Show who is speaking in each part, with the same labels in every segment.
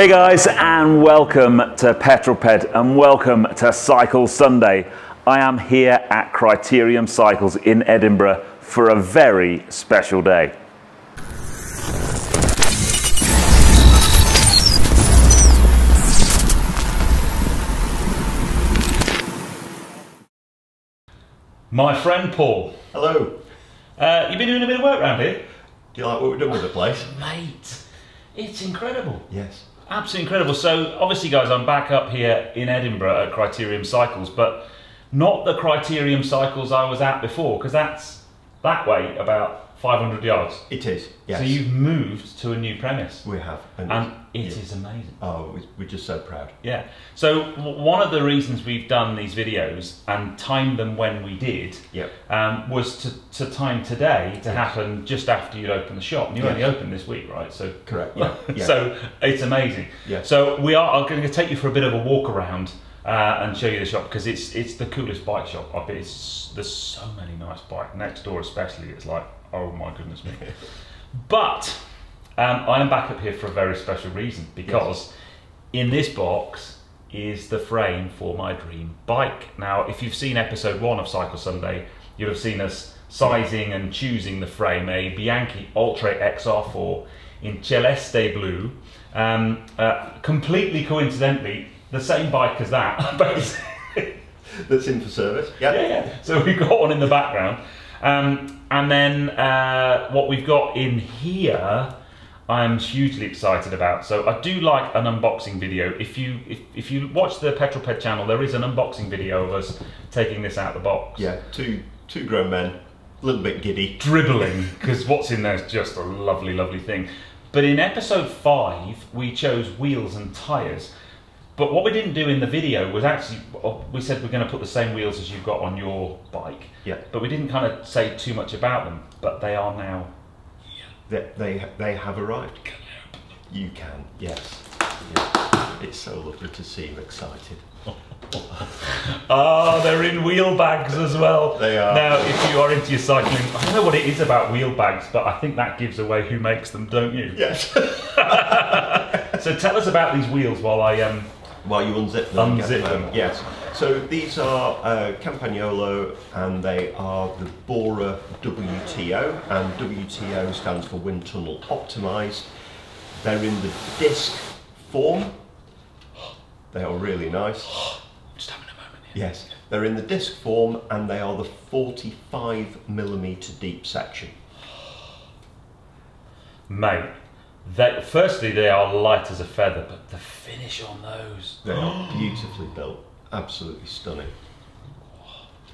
Speaker 1: Hey guys, and welcome to Petrol and welcome to Cycle Sunday. I am here at Criterium Cycles in Edinburgh for a very special day. My friend Paul.
Speaker 2: Hello.
Speaker 1: You've been doing a bit of work around here?
Speaker 2: Do you like what we've done with the place?
Speaker 1: Mate, it's incredible.
Speaker 2: Yes.
Speaker 1: Absolutely incredible. So obviously guys, I'm back up here in Edinburgh at Criterium Cycles, but not the Criterium Cycles I was at before, because that's that way about 500 yards.
Speaker 2: It is, yes.
Speaker 1: So you've moved to a new premise.
Speaker 2: We have.
Speaker 1: And it is amazing.
Speaker 2: Oh, we're just so proud.
Speaker 1: Yeah. So one of the reasons we've done these videos and timed them when we did was to time today to happen just after you'd opened the shop. And you only opened this week, right? So
Speaker 2: correct. Yeah.
Speaker 1: So it's amazing.
Speaker 2: Yeah.
Speaker 1: So I'm going to take you for a bit of a walk around and show you the shop, because it's the coolest bike shop. There's so many nice bikes. Next door especially, it's like, oh my goodness me. But I am back up here for a very special reason, because in this box is the frame for my dream bike. Now, if you've seen episode 1 of Cycle Sunday, you'll have seen us sizing and choosing the frame, a Bianchi Oltre XR4 in Celeste blue. Completely coincidentally, the same bike as that, basically.
Speaker 2: That's in for service.
Speaker 1: Yeah. So we've got one in the background. And then what we've got in here, I'm hugely excited about. So I do like an unboxing video. If you watch the Petrol channel, there is an unboxing video of us taking this out of the box.
Speaker 2: Yeah, two grown men, a little bit giddy.
Speaker 1: Dribbling, because what's in there is just a lovely, lovely thing. But in episode 5, we chose wheels and tyres. But what we didn't do in the video was actually, we said we're going to put the same wheels as you've got on your bike. Yeah. But we didn't kind of say too much about them. But they are now.
Speaker 2: They have arrived. Can I open them? You can, yes. Yeah. It's so lovely to see you excited.
Speaker 1: They're in wheel bags as well.
Speaker 2: They are.
Speaker 1: Now, if you are into your cycling, I don't know what it is about wheel bags, but I think that gives away who makes them, don't you?
Speaker 2: Yes.
Speaker 1: So tell us about these wheels while
Speaker 2: you unzip them.
Speaker 1: Unzip them.
Speaker 2: Yes. So these are Campagnolo, and they are the Bora WTO, and WTO stands for Wind Tunnel Optimised. They're in the disc form. They are really nice.
Speaker 1: Just having a moment here.
Speaker 2: Yes, they're in the disc form, and they are the 45mm deep section.
Speaker 1: Mate, firstly they are light as a feather, but the finish on those.
Speaker 2: They are beautifully built, absolutely stunning.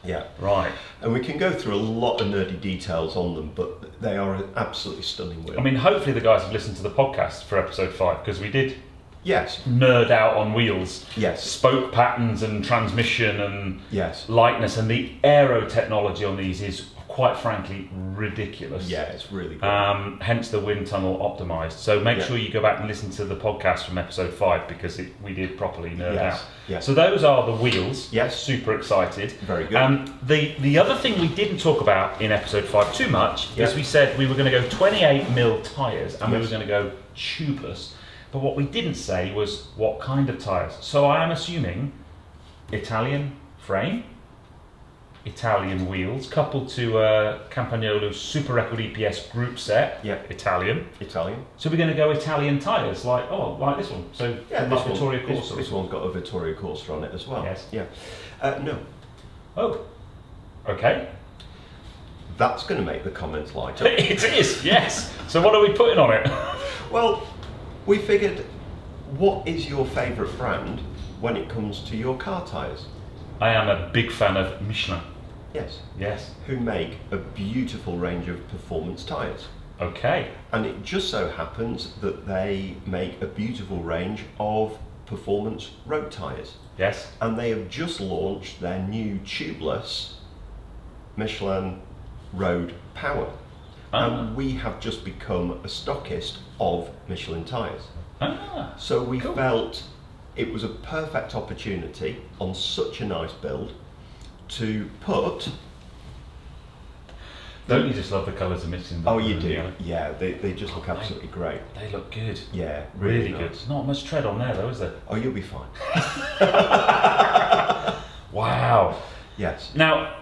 Speaker 2: Yeah.
Speaker 1: Right.
Speaker 2: And we can go through a lot of nerdy details on them, but they are an absolutely stunning wheel.
Speaker 1: I mean, hopefully the guys have listened to the podcast for episode 5, because we did nerd out on wheels.
Speaker 2: Yes.
Speaker 1: Spoke patterns and transmission and lightness, and the aero technology on these is quite frankly ridiculous.
Speaker 2: Yeah, it's really good.
Speaker 1: Hence the wind tunnel optimised. So make sure you go back and listen to the podcast from episode 5, because we did properly nerd out.
Speaker 2: Yes.
Speaker 1: So those are the wheels.
Speaker 2: Yes.
Speaker 1: Super excited.
Speaker 2: Very good.
Speaker 1: The other thing we didn't talk about in episode 5 too much is we said we were going to go 28mm tyres, and we were going to go tubeless. But what we didn't say was what kind of tyres. So I am assuming Italian frame, Italian wheels, coupled to Campagnolo Super Record EPS group set. Italian. So we're going to go Italian tyres, like this one. So this Vittoria Corsa.
Speaker 2: This one's got a Vittoria Corsa on it as well.
Speaker 1: Yes.
Speaker 2: Yeah. No.
Speaker 1: Oh. Okay.
Speaker 2: That's going to make the comments lighter.
Speaker 1: It is. Yes. So what are we putting on it?
Speaker 2: Well, we figured, what is your favourite brand when it comes to your car tyres?
Speaker 1: I am a big fan of Michelin.
Speaker 2: Yes. Who make a beautiful range of performance tyres.
Speaker 1: Okay.
Speaker 2: And it just so happens that they make a beautiful range of performance road tyres.
Speaker 1: Yes.
Speaker 2: And they have just launched their new tubeless Michelin Road Power. And we have just become a stockist of Michelin tyres. So we felt it was a perfect opportunity on such a nice build to put
Speaker 1: Don't you just love the colours of Michelin?
Speaker 2: Oh, you do. Yeah, they just look absolutely great.
Speaker 1: They look good.
Speaker 2: Yeah,
Speaker 1: Really
Speaker 2: nice.
Speaker 1: good. Not much tread on there though, is there?
Speaker 2: Oh, you'll be fine.
Speaker 1: Wow.
Speaker 2: Yes.
Speaker 1: Now,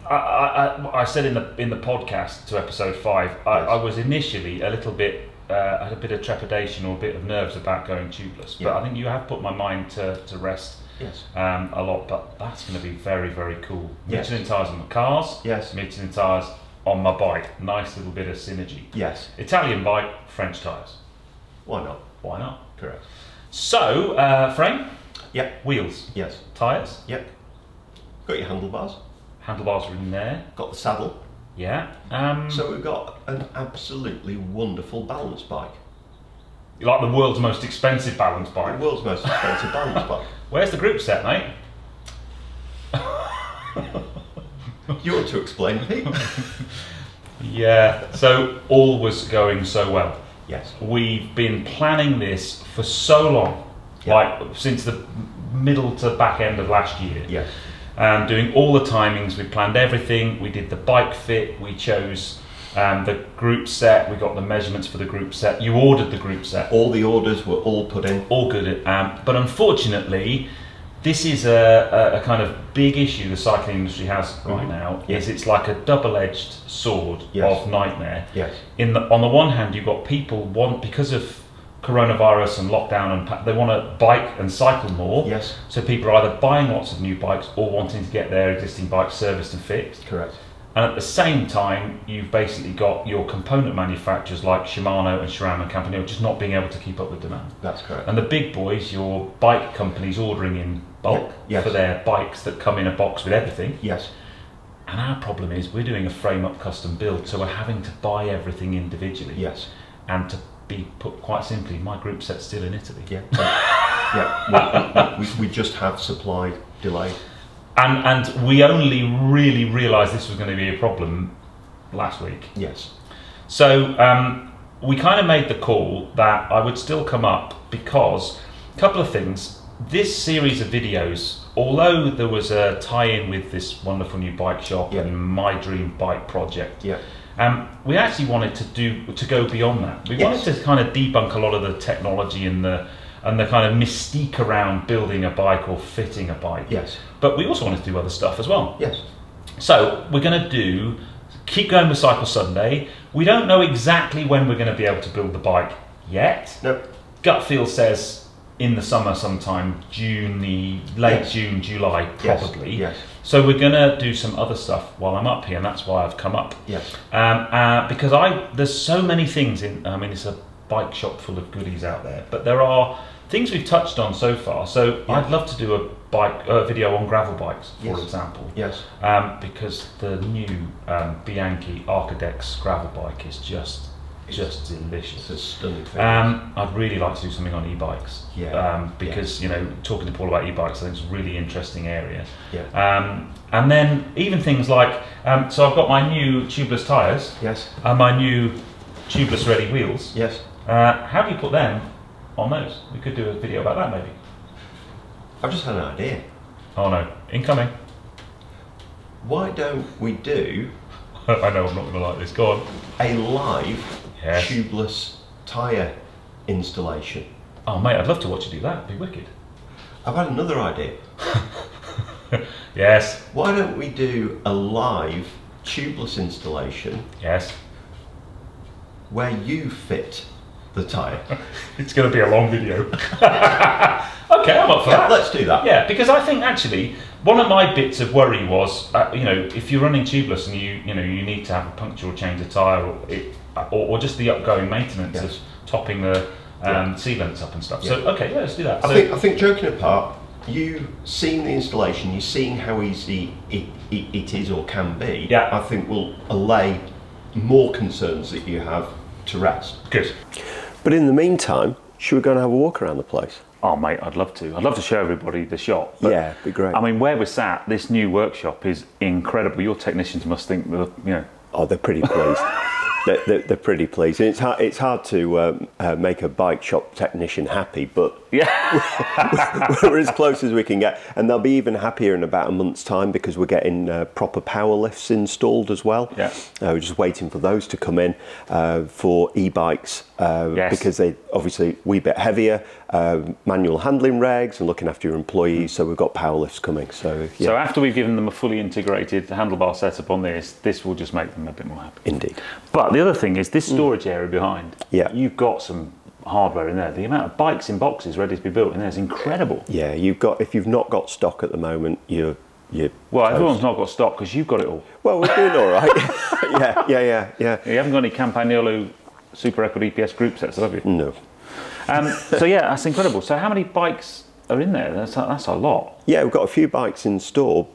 Speaker 1: I said in the podcast to episode 5, I was initially a little bit, had a bit of trepidation or a bit of nerves about going tubeless, but I think you have put my mind to rest.
Speaker 2: Yes.
Speaker 1: A lot, but that's going to be very, very cool.
Speaker 2: Yes.
Speaker 1: Michelin tyres on my cars.
Speaker 2: Yes.
Speaker 1: Michelin tyres on my bike. Nice little bit of synergy.
Speaker 2: Yes.
Speaker 1: Italian bike, French tyres.
Speaker 2: Why not?
Speaker 1: Why not?
Speaker 2: Correct.
Speaker 1: So, frame.
Speaker 2: Yep.
Speaker 1: Wheels.
Speaker 2: Yes.
Speaker 1: Tyres.
Speaker 2: Yep. Got your handlebars.
Speaker 1: Handlebars are in there.
Speaker 2: Got the saddle.
Speaker 1: Yeah.
Speaker 2: So we've got an absolutely wonderful balance bike.
Speaker 1: Like the world's most expensive balance
Speaker 2: The
Speaker 1: bike.
Speaker 2: world's most expensive balance bike.
Speaker 1: Where's the group set, mate?
Speaker 2: You ought to explain, Pete.
Speaker 1: Yeah. So all was going so well.
Speaker 2: Yes.
Speaker 1: We've been planning this for so long, like since the middle to back end of last year.
Speaker 2: Yes.
Speaker 1: Doing all the timings, we planned everything. We did the bike fit. We chose the group set. We got the measurements for the group set. You ordered the group set.
Speaker 2: All the orders were all put in.
Speaker 1: All good. But unfortunately, this is a kind of big issue the cycling industry has right now.
Speaker 2: Yes.
Speaker 1: Is it's like a double-edged sword of nightmare.
Speaker 2: Yes.
Speaker 1: On the one hand, you've got people because of coronavirus and lockdown, and they want to bike and cycle more.
Speaker 2: Yes.
Speaker 1: So people are either buying lots of new bikes or wanting to get their existing bikes serviced and fixed.
Speaker 2: Correct.
Speaker 1: And at the same time, you've basically got your component manufacturers like Shimano and SRAM and Campanile just not being able to keep up with demand.
Speaker 2: That's correct.
Speaker 1: And the big boys, your bike companies ordering in bulk for their bikes that come in a box with everything.
Speaker 2: Yes.
Speaker 1: And our problem is we're doing a frame-up custom build, so we're having to buy everything individually.
Speaker 2: Yes.
Speaker 1: And to be put quite simply, my group set's still in Italy.
Speaker 2: Yeah. Yeah. We just have supply delay.
Speaker 1: And we only really realised this was going to be a problem last week.
Speaker 2: Yes.
Speaker 1: So we kind of made the call that I would still come up because a couple of things. This series of videos, although there was a tie-in with this wonderful new bike shop and my dream bike project, we actually wanted to go beyond that. We wanted to kind of debunk a lot of the technology and the kind of mystique around building a bike or fitting a bike.
Speaker 2: Yes.
Speaker 1: But we also wanted to do other stuff as well.
Speaker 2: Yes.
Speaker 1: So we're going to keep going with Cycle Sunday. We don't know exactly when we're going to be able to build the bike yet.
Speaker 2: No.
Speaker 1: Gut feel says in the summer sometime, late June, July, probably.
Speaker 2: Yes.
Speaker 1: So we're going to do some other stuff while I'm up here, and that's why I've come up.
Speaker 2: Yes.
Speaker 1: Because there's so many things it's a bike shop full of goodies out there, but there are things we've touched on so far. So I'd love to do a video on gravel bikes, for example.
Speaker 2: Yes.
Speaker 1: Because the new Bianchi Arcadex gravel bike is just delicious.
Speaker 2: It's a stunning thing.
Speaker 1: I'd really like to do something on e-bikes. Because talking to Paul about e-bikes, I think it's a really interesting area. And then even things like so I've got my new tubeless tyres.
Speaker 2: Yes.
Speaker 1: And my new tubeless ready wheels.
Speaker 2: Yes.
Speaker 1: How do you put them on those? We could do a video about that maybe.
Speaker 2: I've just had an idea.
Speaker 1: Oh no, incoming.
Speaker 2: Why don't we do
Speaker 1: I know I'm not going to like this, go on.
Speaker 2: a live tubeless tyre installation?
Speaker 1: Oh mate, I'd love to watch you do that, it'd be wicked.
Speaker 2: I've had another idea.
Speaker 1: Yes.
Speaker 2: Why don't we do a live tubeless installation?
Speaker 1: Yes.
Speaker 2: Where you fit the tyre.
Speaker 1: It's going to be a long video. Okay, I'm up for that.
Speaker 2: Let's do that.
Speaker 1: Yeah, because I think actually one of my bits of worry was, if you're running tubeless and you need to have a puncture or change a tyre or just the upgoing maintenance of topping the sealants up and stuff. So okay, let's do that.
Speaker 2: I think joking apart, you seeing the installation, you seeing how easy it is or can be. I think will allay more concerns that you have to rest.
Speaker 1: Good.
Speaker 2: But in the meantime, should we go and have a walk around the place?
Speaker 1: Oh mate, I'd love to. I'd love to show everybody the shop. But,
Speaker 2: yeah, it'd be great.
Speaker 1: I mean, where we're sat, this new workshop is incredible. Your technicians must think that,
Speaker 2: Oh, they're pretty pleased. They're pretty pleased. And it's hard to make a bike shop technician happy, but we're as close as we can get. And they'll be even happier in about a month's time because we're getting proper power lifts installed as well.
Speaker 1: Yeah.
Speaker 2: We're just waiting for those to come in for e-bikes because they obviously a wee bit heavier, manual handling regs and looking after your employees. So we've got power lifts coming. So
Speaker 1: after we've given them a fully integrated handlebar setup on this will just make them a bit more happy.
Speaker 2: Indeed.
Speaker 1: But the other thing is this storage area behind.
Speaker 2: Yeah.
Speaker 1: You've got some hardware in there. The amount of bikes in boxes ready to be built in there is incredible.
Speaker 2: Yeah, if you've not got stock at the moment, you're
Speaker 1: well, everyone's not got stock because you've got it all.
Speaker 2: Well, we're doing all right. yeah.
Speaker 1: You haven't got any Campagnolo Super Eco DPS group sets, have you?
Speaker 2: No.
Speaker 1: So yeah, that's incredible. So how many bikes are in there? That's a lot.
Speaker 2: Yeah, we've got a few bikes in store,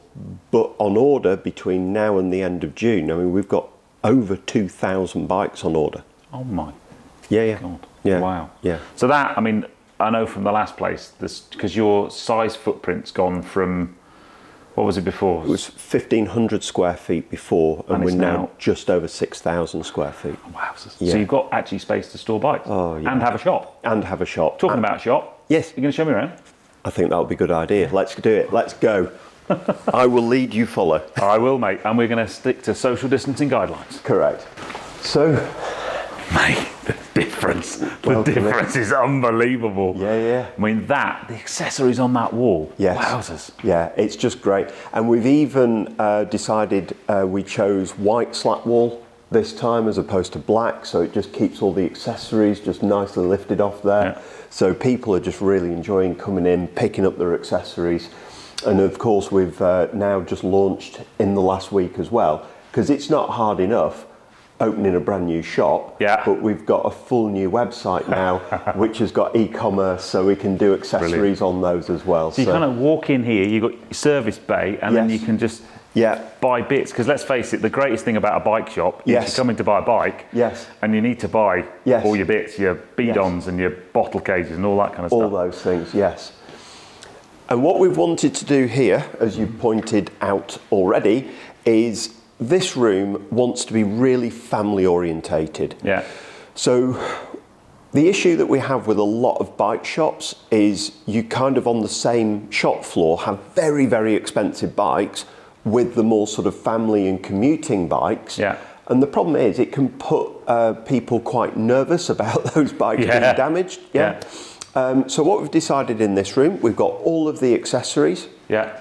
Speaker 2: but on order between now and the end of June. I mean, we've got over 2,000 bikes on order.
Speaker 1: Oh my
Speaker 2: God. Yeah.
Speaker 1: Wow.
Speaker 2: Yeah.
Speaker 1: So that, I mean, I know from the last place, because your size footprint's gone from, what was it before?
Speaker 2: It was 1,500 square feet before, and we're now just over 6,000 square feet.
Speaker 1: Wow. So you've got actually space to store bikes.
Speaker 2: Oh, yeah.
Speaker 1: And have a shop. Talking about a shop.
Speaker 2: Yes.
Speaker 1: You're going to show me around?
Speaker 2: I think that would be a good idea. Let's do it. Let's go. I will lead, you follow.
Speaker 1: I will, mate. And we're going to stick to social distancing guidelines.
Speaker 2: Correct. So,
Speaker 1: mate, the difference is unbelievable.
Speaker 2: Yeah.
Speaker 1: I mean, the accessories on that wall.
Speaker 2: Yes.
Speaker 1: Wowzers.
Speaker 2: Yeah, it's just great. And we've even decided we chose white slat wall this time as opposed to black, so it just keeps all the accessories just nicely lifted off there.
Speaker 1: Yeah.
Speaker 2: So people are just really enjoying coming in, picking up their accessories. And of course, we've now just launched in the last week as well, because it's not hard enough opening a brand new shop, but we've got a full new website now, which has got e-commerce, so we can do accessories on those as well.
Speaker 1: So you kind of walk in here, you've got your service bay, and then you can just buy bits, because let's face it, the greatest thing about a bike shop is you come in to buy a bike, and you need to buy all your bits, your bidons and your bottle cages and all that kind of stuff.
Speaker 2: All those things, yes. And what we've wanted to do here, as you pointed out already, is this room wants to be really family orientated.
Speaker 1: Yeah.
Speaker 2: So the issue that we have with a lot of bike shops is you kind of on the same shop floor have very, very expensive bikes with the more sort of family and commuting bikes.
Speaker 1: Yeah.
Speaker 2: And the problem is it can put people quite nervous about those bikes being damaged. Yeah. So what we've decided in this room, we've got all of the accessories.
Speaker 1: Yeah.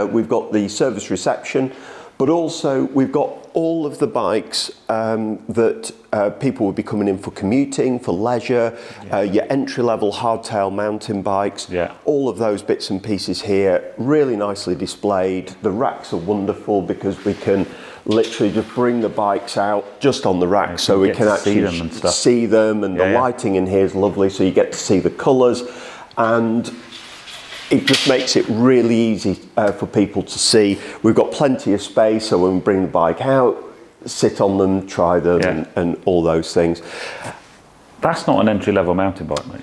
Speaker 2: We've got the service reception, but also we've got all of the bikes that people will be coming in for commuting, for leisure, your entry-level hardtail mountain bikes, all of those bits and pieces here, really nicely displayed. The racks are wonderful because we can literally just bring the bikes out just on the rack, so we can actually see them, and the lighting in here is lovely, so you get to see the colours, and it just makes it really easy for people to see. We've got plenty of space, so when we bring the bike out, sit on them, try them, and all those things.
Speaker 1: That's not an entry-level mountain bike, mate.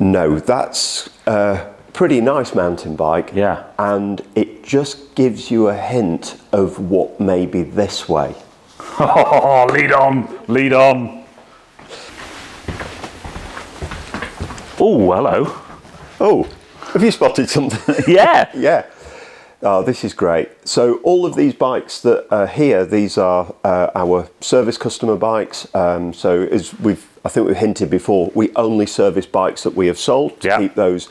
Speaker 2: No, that's a pretty nice mountain bike.
Speaker 1: Yeah. And
Speaker 2: it just gives you a hint of what may be this way.
Speaker 1: Oh, lead on, lead on. Oh, hello.
Speaker 2: Oh. Have you spotted something?
Speaker 1: Yeah.
Speaker 2: Yeah. Oh, this is great. So all of these bikes that are here, these are our service customer bikes. So as I think we've hinted before, we only service bikes that we have sold to keep those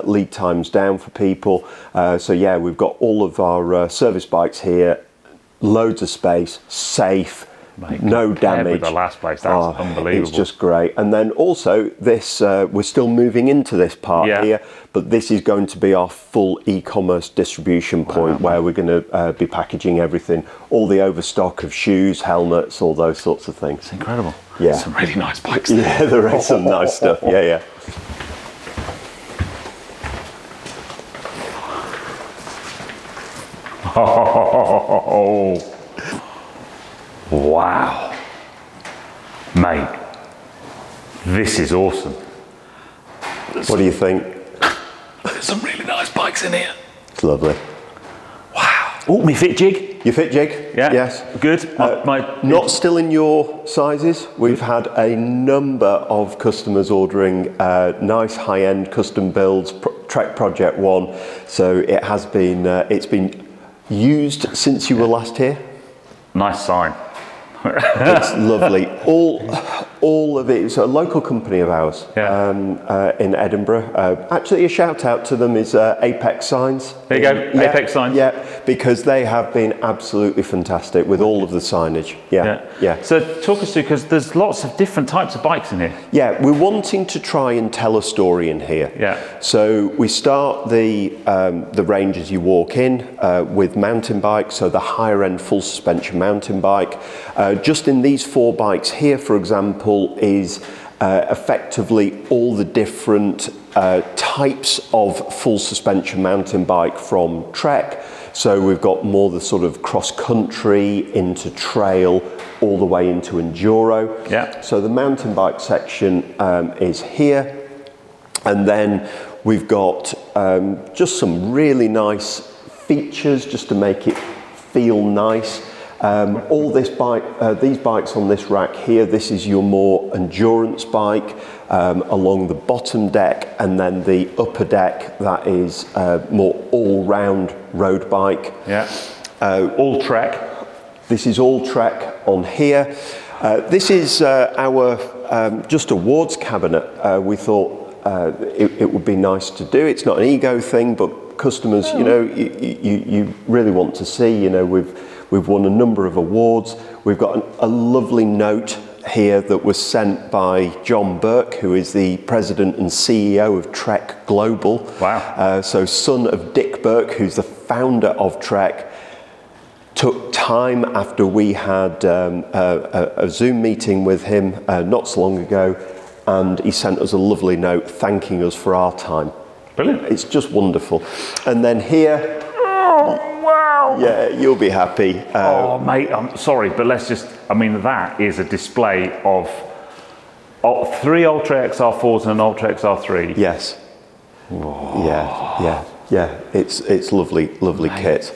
Speaker 2: lead times down for people. So yeah, we've got all of our service bikes here, loads of space, safe. Mate, no damage.
Speaker 1: With the last place, that's unbelievable.
Speaker 2: It's just great. And then also this, we're still moving into this part here, but this is going to be our full e-commerce distribution point where we're going to be packaging everything, all the overstock of shoes, helmets, all those sorts of things.
Speaker 1: It's incredible.
Speaker 2: Yeah.
Speaker 1: Some really nice bikes there.
Speaker 2: Yeah, there is some nice stuff. Yeah.
Speaker 1: Oh. Wow, mate, this is awesome.
Speaker 2: What do you think?
Speaker 1: There's some really nice bikes in here.
Speaker 2: It's lovely.
Speaker 1: Wow. Oh, me fit jig. jig.
Speaker 2: Your fit jig?
Speaker 1: Yeah.
Speaker 2: Yes.
Speaker 1: Good.
Speaker 2: Not still in your sizes. We've had a number of customers ordering nice high-end custom builds, Trek Project 1. So it has been, it's been used since you were last here.
Speaker 1: Nice sign.
Speaker 2: It's lovely. All of it is a local company of ours in Edinburgh. Actually, a shout out to them is Apex Signs.
Speaker 1: There you go, Apex Signs.
Speaker 2: Yeah, because they have been absolutely fantastic with all of the signage. Yeah.
Speaker 1: So talk us through, because there's lots of different types of bikes in here.
Speaker 2: Yeah, we're wanting to try and tell a story in here.
Speaker 1: Yeah.
Speaker 2: So we start the range as you walk in with mountain bikes, so the higher end full suspension mountain bike. Just in these 4 bikes here, for example, is effectively all the different types of full suspension mountain bike from Trek. So we've got more the sort of cross country into trail, all the way into enduro.
Speaker 1: Yeah.
Speaker 2: So the mountain bike section is here, and then we've got just some really nice features just to make it feel nice. All this bike, these bikes on this rack here, this is your more endurance bike along the bottom deck, and then the upper deck, that is more all-round road bike.
Speaker 1: Yeah. All Trek.
Speaker 2: This is all Trek on here. This is our just awards cabinet. We thought it would be nice to do. It's not an ego thing, but customers, you know, you really want to see, you know, we've won a number of awards. We've got a lovely note here that was sent by John Burke, who is the president and CEO of Trek Global.
Speaker 1: Wow.
Speaker 2: So son of Dick Burke, who's the founder of Trek, took time after we had a Zoom meeting with him not so long ago, and he sent us a lovely note thanking us for our time.
Speaker 1: Brilliant.
Speaker 2: It's just wonderful. And then here,
Speaker 1: oh, wow.
Speaker 2: Yeah, you'll be happy.
Speaker 1: Oh, mate, I'm sorry, but let's just, I mean, that is a display of 3 Oltre XR4s and an Oltre XR3.
Speaker 2: Yes. Whoa. Yeah. It's lovely
Speaker 1: mate.
Speaker 2: Kit.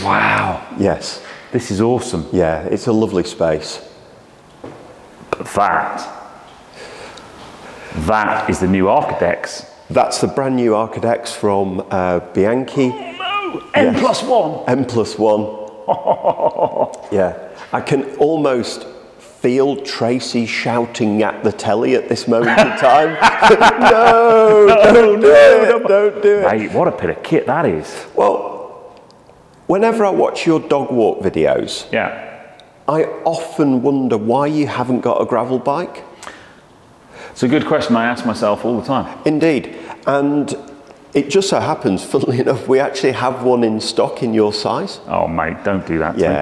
Speaker 1: Wow.
Speaker 2: Yes.
Speaker 1: This is awesome.
Speaker 2: Yeah, it's a lovely space.
Speaker 1: But that is the new Architects.
Speaker 2: That's the brand new Architects from Bianchi.
Speaker 1: Oh, no! N+1.
Speaker 2: N+1. Yeah. I can almost feel Tracy shouting at the telly at this moment in time. No, don't do it.
Speaker 1: Mate, what a bit of kit that is.
Speaker 2: Well, whenever I watch your dog walk videos, I often wonder why you haven't got a gravel bike.
Speaker 1: It's a good question I ask myself all the time.
Speaker 2: Indeed. And it just so happens, funnily enough, we actually have one in stock in your size.
Speaker 1: Oh, mate, don't do that to me.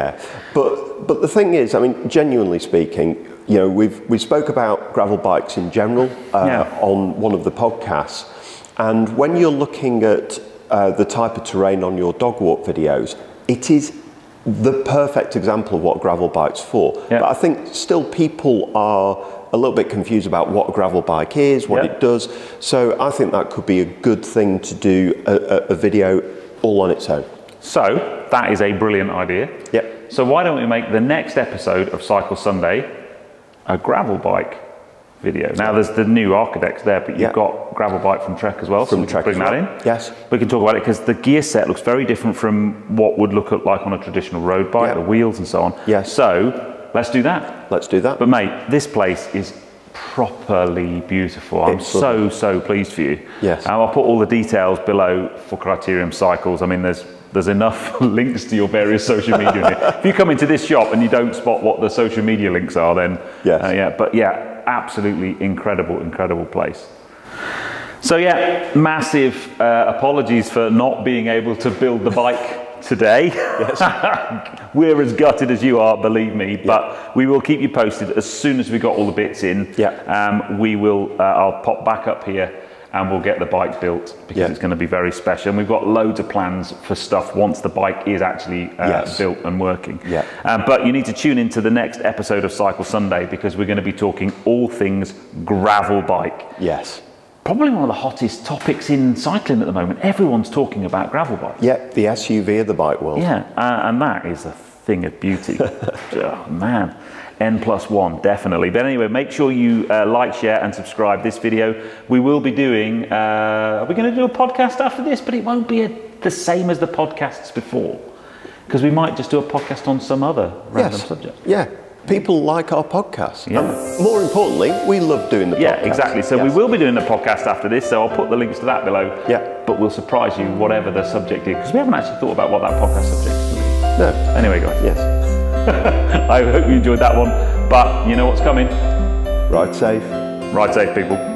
Speaker 2: But the thing is, I mean, genuinely speaking, you know, we spoke about gravel bikes in general on one of the podcasts. And when you're looking at the type of terrain on your dog walk videos, it is the perfect example of what gravel bike's for. But I think still people are a little bit confused about what a gravel bike is, what it does. So I think that could be a good thing to do a video all on its own.
Speaker 1: So that is a brilliant idea.
Speaker 2: Yep.
Speaker 1: So why don't we make the next episode of Cycle Sunday a gravel bike video? Now there's the new Architects there, but you've got gravel bike from Trek as well.
Speaker 2: From
Speaker 1: so we
Speaker 2: Trek
Speaker 1: can bring that in.
Speaker 2: Yes.
Speaker 1: We can talk about it because the gear set looks very different from what would look like on a traditional road bike, the wheels and so on.
Speaker 2: Yes.
Speaker 1: So let's do that.
Speaker 2: Let's do that.
Speaker 1: But mate, this place is properly beautiful. I'm so pleased for you.
Speaker 2: Yes.
Speaker 1: I'll put all the details below for Criterium Cycles. I mean, there's enough links to your various social media in here. If you come into this shop and you don't spot what the social media links are, then absolutely incredible place. So massive apologies for not being able to build the bike today. Yes. We're as gutted as you are, believe me, but we will keep you posted as soon as we got all the bits in. We will, I'll pop back up here and we'll get the bike built because it's going to be very special. And we've got loads of plans for stuff once the bike is actually built and working. But you need to tune into the next episode of Cycle Sunday because we're going to be talking all things gravel bike.
Speaker 2: Yes.
Speaker 1: probably one of the hottest topics in cycling at the moment. Everyone's talking about gravel bikes.
Speaker 2: Yeah, the SUV of the bike world.
Speaker 1: Yeah, and that is a thing of beauty. Oh, man. N+1, definitely. But anyway, make sure you like, share, and subscribe this video. We will be doing, we're going to do a podcast after this, but it won't be the same as the podcasts before. Because we might just do a podcast on some other random subject.
Speaker 2: Yeah, people like our podcast.
Speaker 1: Yeah.
Speaker 2: And more importantly, we love doing the podcast.
Speaker 1: Yeah, exactly. So we will be doing the podcast after this, so I'll put the links to that below.
Speaker 2: Yeah.
Speaker 1: But we'll surprise you whatever the subject is, because we haven't actually thought about what that podcast subject is going to be.
Speaker 2: No.
Speaker 1: Anyway, guys.
Speaker 2: Yes.
Speaker 1: I hope you enjoyed that one, but you know what's coming.
Speaker 2: Ride safe.
Speaker 1: Ride safe, people.